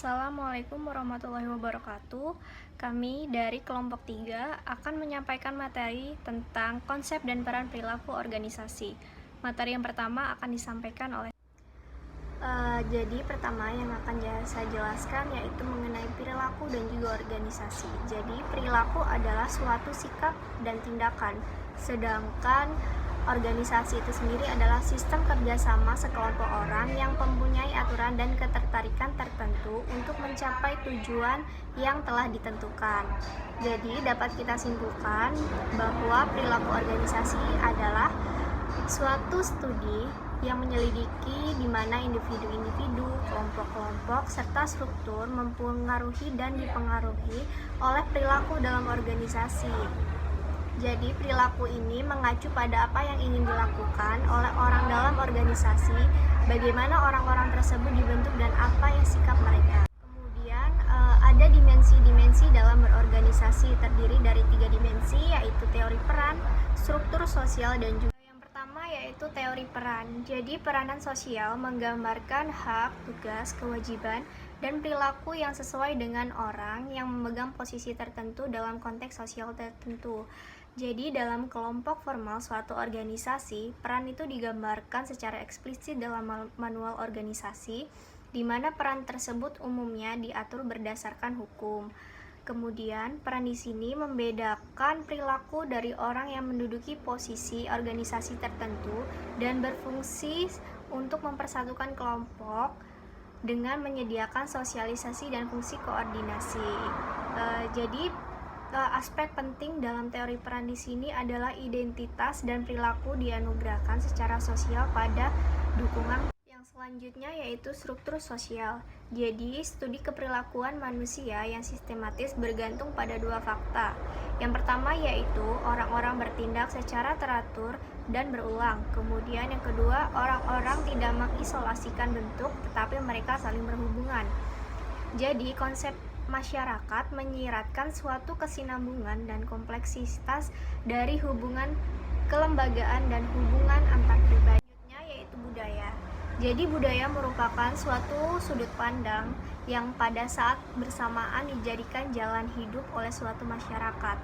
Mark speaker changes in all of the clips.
Speaker 1: Assalamualaikum warahmatullahi wabarakatuh. Kami dari kelompok 3 akan menyampaikan materi tentang konsep dan peran perilaku organisasi. Materi yang pertama akan disampaikan oleh Jadi pertama yang akan saya jelaskan yaitu mengenai perilaku dan juga organisasi. Jadi perilaku adalah suatu sikap dan tindakan, sedangkan organisasi itu sendiri adalah sistem kerjasama sekelompok orang yang mempunyai aturan dan ketertarikan tertentu untuk mencapai tujuan yang telah ditentukan. Jadi dapat kita simpulkan bahwa perilaku organisasi adalah suatu studi yang menyelidiki di mana individu-individu, kelompok-kelompok, serta struktur mempengaruhi dan dipengaruhi oleh perilaku dalam organisasi. Jadi perilaku ini mengacu pada apa yang ingin dilakukan oleh orang dalam organisasi, bagaimana orang-orang tersebut dibentuk dan apa yang sikap mereka. Kemudian ada dimensi-dimensi dalam berorganisasi, terdiri dari 3 dimensi, yaitu teori peran, struktur sosial, dan juga pertama yaitu teori peran. Jadi peranan sosial menggambarkan hak, tugas, kewajiban, dan perilaku yang sesuai dengan orang yang memegang posisi tertentu dalam konteks sosial tertentu. Jadi dalam kelompok formal suatu organisasi, peran itu digambarkan secara eksplisit dalam manual organisasi, di mana peran tersebut umumnya diatur berdasarkan hukum. Kemudian, peran di sini membedakan perilaku dari orang yang menduduki posisi organisasi tertentu dan berfungsi untuk mempersatukan kelompok dengan menyediakan sosialisasi dan fungsi koordinasi. Jadi, aspek penting dalam teori peran di sini adalah identitas dan perilaku dianugerahkan secara sosial pada dukungan. Selanjutnya yaitu struktur sosial. Jadi, studi keperilakuan manusia yang sistematis bergantung pada 2 fakta. Yang pertama yaitu orang-orang bertindak secara teratur dan berulang. Kemudian yang kedua, orang-orang tidak mengisolasikan bentuk, tetapi mereka saling berhubungan. Jadi, konsep masyarakat menyiratkan suatu kesinambungan dan kompleksitas dari hubungan kelembagaan dan hubungan antar pribadi. Selanjutnya yaitu budaya. Jadi budaya merupakan suatu sudut pandang yang pada saat bersamaan dijadikan jalan hidup oleh suatu masyarakat.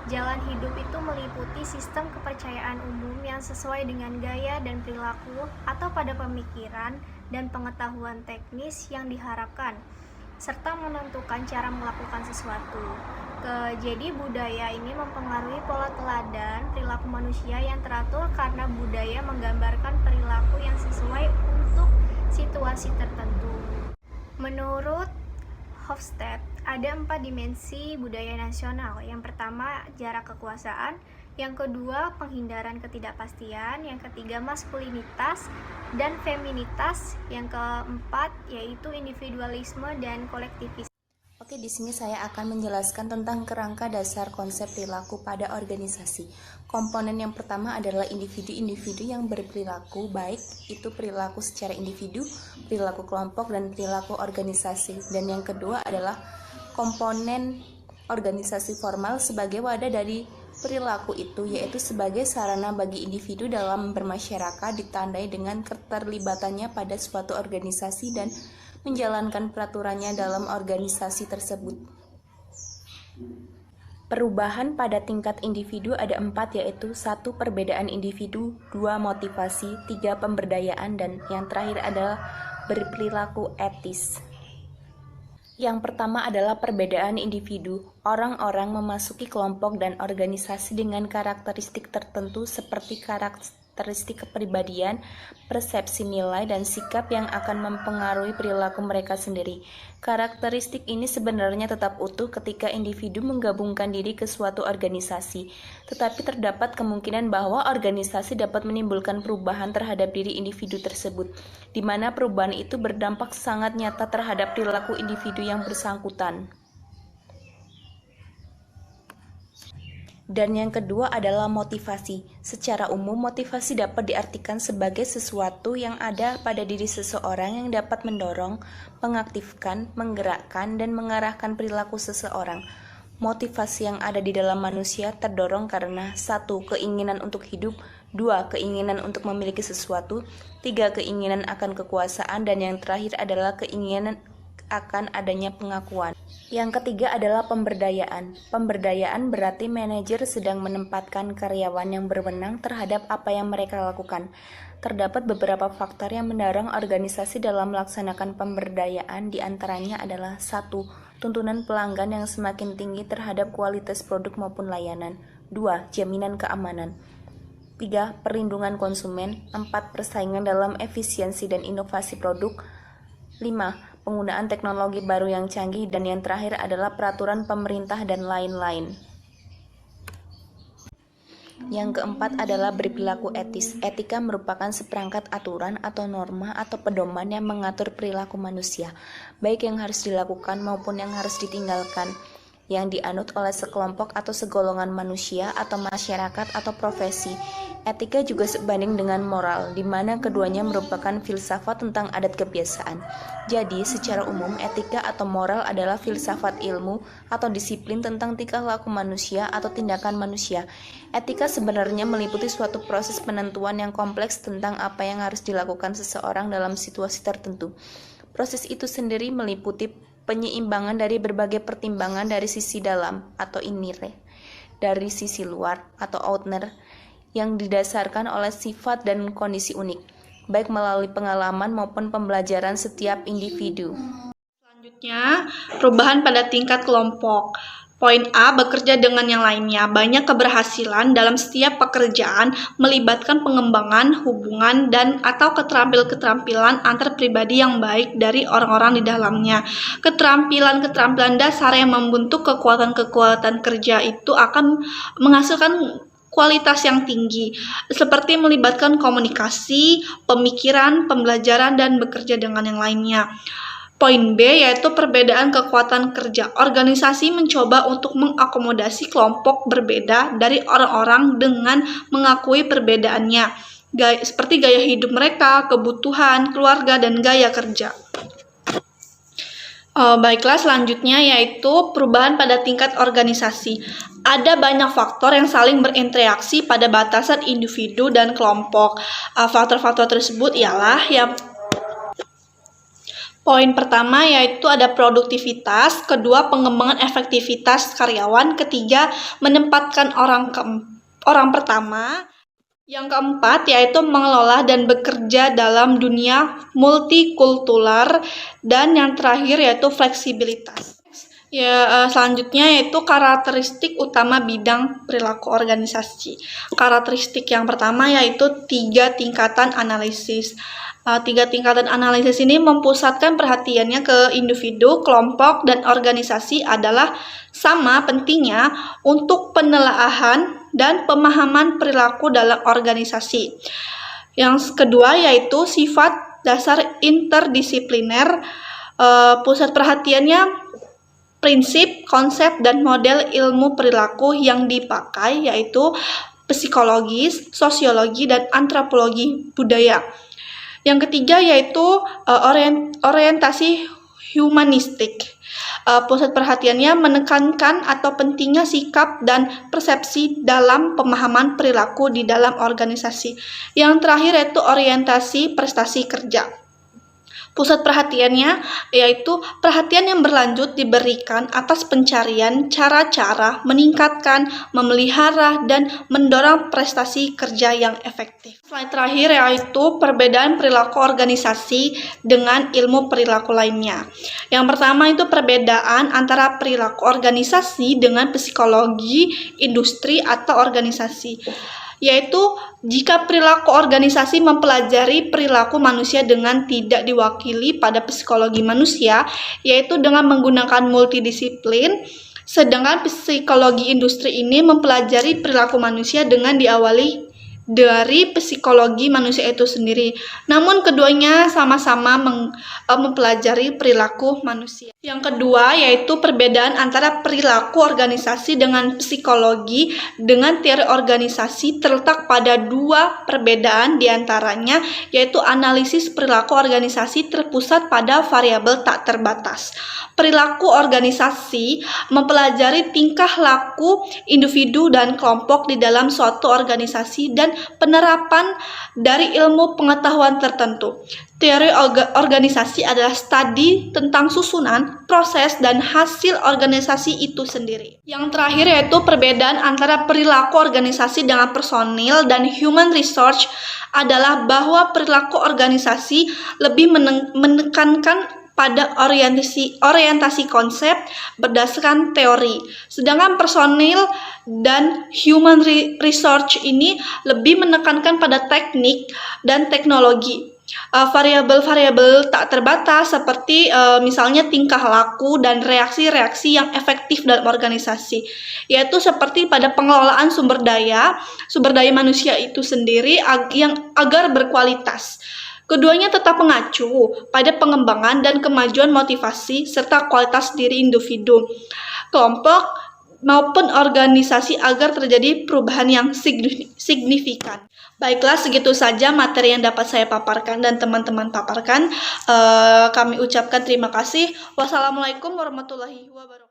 Speaker 1: Jalan hidup itu meliputi sistem kepercayaan umum yang sesuai dengan gaya dan perilaku atau pada pemikiran dan pengetahuan teknis yang diharapkan, serta menentukan cara melakukan sesuatu. Jadi budaya ini mempengaruhi pola teladan perilaku manusia yang teratur karena budaya menggambarkan perilaku yang sesuai untuk situasi tertentu. Menurut Hofstede, ada 4 dimensi budaya nasional. Yang pertama, jarak kekuasaan. Yang kedua, penghindaran ketidakpastian. Yang ketiga, maskulinitas dan feminitas. Yang keempat, yaitu individualisme dan kolektivisme.
Speaker 2: Oke, di sini saya akan menjelaskan tentang kerangka dasar konsep perilaku pada organisasi. Komponen yang pertama adalah individu-individu yang berperilaku, baik itu perilaku secara individu, perilaku kelompok, dan perilaku organisasi. Dan yang kedua adalah komponen organisasi formal sebagai wadah dari perilaku itu, yaitu sebagai sarana bagi individu dalam bermasyarakat ditandai dengan keterlibatannya pada suatu organisasi dan menjalankan peraturannya dalam organisasi tersebut. Perubahan pada tingkat individu ada 4, yaitu 1. Perbedaan individu, 2. Motivasi, 3. Pemberdayaan, dan yang terakhir adalah berperilaku etis. Yang pertama adalah perbedaan individu. Orang-orang memasuki kelompok dan organisasi dengan karakteristik tertentu seperti karakteristik kepribadian, persepsi nilai, dan sikap yang akan mempengaruhi perilaku mereka sendiri. Karakteristik ini sebenarnya tetap utuh ketika individu menggabungkan diri ke suatu organisasi, tetapi terdapat kemungkinan bahwa organisasi dapat menimbulkan perubahan terhadap diri individu tersebut, di mana perubahan itu berdampak sangat nyata terhadap perilaku individu yang bersangkutan. Dan yang kedua adalah motivasi. Secara umum, motivasi dapat diartikan sebagai sesuatu yang ada pada diri seseorang yang dapat mendorong, mengaktifkan, menggerakkan, dan mengarahkan perilaku seseorang. Motivasi yang ada di dalam manusia terdorong karena 1. Keinginan untuk hidup, 2. Keinginan untuk memiliki sesuatu, 3. Keinginan akan kekuasaan, dan yang terakhir adalah akan adanya pengakuan. Yang ketiga adalah pemberdayaan. Pemberdayaan berarti manajer sedang menempatkan karyawan yang berwenang terhadap apa yang mereka lakukan. Terdapat beberapa faktor yang mendorong organisasi dalam melaksanakan pemberdayaan, di antaranya adalah 1. Tuntunan pelanggan yang semakin tinggi terhadap kualitas produk maupun layanan. 2. Jaminan keamanan. 3. Perlindungan konsumen. 4. Persaingan dalam efisiensi dan inovasi produk. 5. Penggunaan teknologi baru yang canggih, dan yang terakhir adalah peraturan pemerintah dan lain-lain. Yang keempat adalah berperilaku etis. Etika merupakan seperangkat aturan atau norma atau pedoman yang mengatur perilaku manusia, baik yang harus dilakukan maupun yang harus ditinggalkan, yang dianut oleh sekelompok atau segolongan manusia atau masyarakat atau profesi. Etika juga sebanding dengan moral, di mana keduanya merupakan filsafat tentang adat kebiasaan. Jadi, secara umum, etika atau moral adalah filsafat ilmu atau disiplin tentang tingkah laku manusia atau tindakan manusia. Etika sebenarnya meliputi suatu proses penentuan yang kompleks tentang apa yang harus dilakukan seseorang dalam situasi tertentu. Proses itu sendiri meliputi penyeimbangan dari berbagai pertimbangan dari sisi dalam atau inner, dari sisi luar atau outer, yang didasarkan oleh sifat dan kondisi unik, baik melalui pengalaman maupun pembelajaran setiap individu.
Speaker 3: Selanjutnya, perubahan pada tingkat kelompok. Poin A, bekerja dengan yang lainnya. Banyak keberhasilan dalam setiap pekerjaan melibatkan pengembangan hubungan dan atau keterampilan antar pribadi yang baik dari orang-orang di dalamnya. Keterampilan dasar yang membentuk kekuatan-kekuatan kerja itu akan menghasilkan kualitas yang tinggi, seperti melibatkan komunikasi, pemikiran, pembelajaran, dan bekerja dengan yang lainnya. Poin B, yaitu perbedaan kekuatan kerja. Organisasi mencoba untuk mengakomodasi kelompok berbeda dari orang-orang dengan mengakui perbedaannya, seperti gaya hidup mereka, kebutuhan, keluarga, dan gaya kerja. Baiklah, selanjutnya yaitu perubahan pada tingkat organisasi. Ada banyak faktor yang saling berinteraksi pada batasan individu dan kelompok. Faktor-faktor tersebut ialah poin pertama yaitu ada produktivitas, kedua pengembangan efektivitas karyawan, ketiga menempatkan orang pertama, yang keempat yaitu mengelola dan bekerja dalam dunia multikultural, dan yang terakhir yaitu fleksibilitas. Selanjutnya yaitu karakteristik utama bidang perilaku organisasi. Karakteristik yang pertama yaitu 3 tingkatan analisis. 3 tingkatan analisis ini mempusatkan perhatiannya ke individu, kelompok, dan organisasi adalah sama pentingnya untuk penelaahan dan pemahaman perilaku dalam organisasi. Yang kedua yaitu sifat dasar interdisipliner. Pusat perhatiannya prinsip, konsep, dan model ilmu perilaku yang dipakai yaitu psikologis, sosiologi, dan antropologi budaya. Yang ketiga yaitu orientasi humanistik. Pusat perhatiannya menekankan atau pentingnya sikap dan persepsi dalam pemahaman perilaku di dalam organisasi. Yang terakhir yaitu orientasi prestasi kerja. Pusat perhatiannya yaitu perhatian yang berlanjut diberikan atas pencarian cara-cara meningkatkan, memelihara, dan mendorong prestasi kerja yang efektif. Slide terakhir yaitu perbedaan perilaku organisasi dengan ilmu perilaku lainnya. Yang pertama itu perbedaan antara perilaku organisasi dengan psikologi, industri, atau organisasi. Yaitu jika perilaku organisasi mempelajari perilaku manusia dengan tidak diwakili pada psikologi manusia, yaitu dengan menggunakan multidisiplin, sedangkan psikologi industri ini mempelajari perilaku manusia dengan diawali dari psikologi manusia itu sendiri. Namun keduanya sama-sama mempelajari perilaku manusia. Yang kedua yaitu perbedaan antara perilaku organisasi dengan psikologi dengan teori organisasi terletak pada 2 perbedaan diantaranya, yaitu analisis perilaku organisasi terpusat pada variabel tak terbatas. Perilaku organisasi mempelajari tingkah laku individu dan kelompok di dalam suatu organisasi dan penerapan dari ilmu pengetahuan tertentu. Teori organisasi adalah studi tentang susunan, proses, dan hasil organisasi itu sendiri. Yang terakhir yaitu perbedaan antara perilaku organisasi dengan personil dan human resource adalah bahwa perilaku organisasi lebih menekankan pada orientasi konsep berdasarkan teori. Sedangkan personil dan human resource ini lebih menekankan pada teknik dan teknologi. Variabel-variabel tak terbatas seperti misalnya tingkah laku dan reaksi-reaksi yang efektif dalam organisasi, yaitu seperti pada pengelolaan sumber daya manusia itu sendiri yang agar berkualitas. Keduanya tetap mengacu pada pengembangan dan kemajuan motivasi serta kualitas diri individu, kelompok, maupun organisasi agar terjadi perubahan yang signifikan. Baiklah, segitu saja materi yang dapat saya paparkan dan teman-teman paparkan. Kami ucapkan terima kasih. Wassalamualaikum warahmatullahi wabarakatuh.